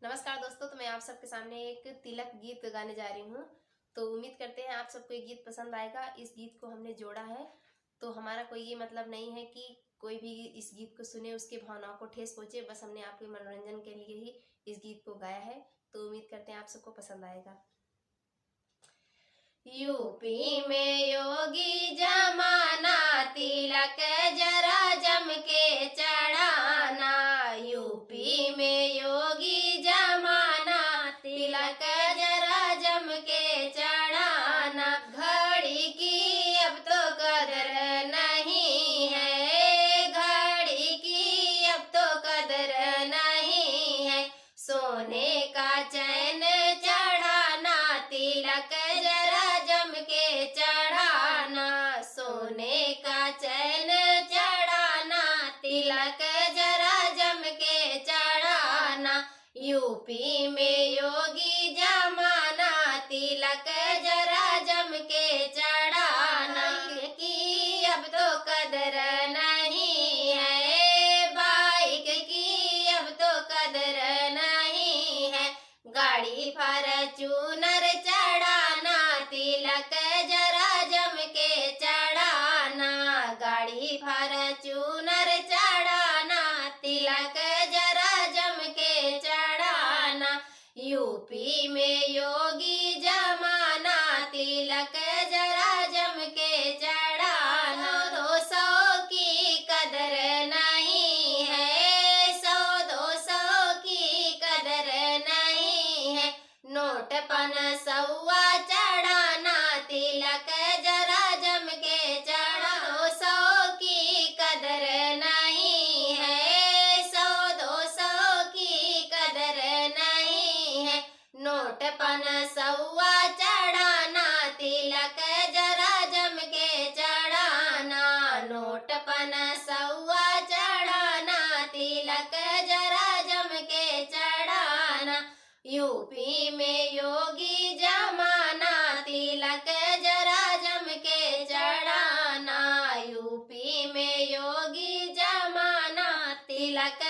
नमस्कार दोस्तों, तो मैं आप सबके सामने एक तिलक गीत गाने जा रही हूँ। तो उम्मीद करते हैं आप सबको ये गीत पसंद आएगा। इस गीत को हमने जोड़ा है, तो हमारा कोई ये मतलब नहीं है कि कोई भी इस गीत को सुने उसकी भावनाओं को ठेस पहुँचे। बस हमने आपके मनोरंजन के लिए ही इस गीत को गाया है। तो उम्मीद करते हैं आप सबको पसंद आएगा। यूपी में योगी जमाना, तिलक जरा जम के चढ़ाना। यूपी में योगी जमाना, तिलक जरा जम के चढ़ाना। घड़ी की अब तो कदर नहीं है, घड़ी की अब तो कदर नहीं है। सोने का चैन चढ़ाना, तिलक जरा जम के चढ़ाना। सोने का चैन चढ़ाना, तिलक जरा जम के चढ़ाना। यूपी में योगी जमाना, तिलक जरा जम के चढ़ाना। की अब तो कदर नहीं है, बाइक की अब तो कदर नहीं है। गाड़ी फॉर्च्यूनर चढ़ाना, तिलक जरा जम के चढ़ाना। गाड़ी फॉर्च्यूनर चढ़ाना, तिलक जरा जम के चढ़ाना। यूपी में योगी जमाना, तिलक जरा जम के चढ़ाना। 200 की कदर नहीं है, 100-200 की कदर नहीं है। नोट 500 चढ़ाना, तिलक जरा जम के चढ़ा। 200 की कदर नहीं है, 100-200 की कदर नहीं है। नोट 500 चढ़ाना, तिलक जरा जम के चढ़ाना। नोट 500 चढ़ाना, तिलक जरा जम के चढ़ाना। यूपी में योगी जमाना, तिलक जरा जम के चढ़ाना। यूपी में योगी जमाना, तिलक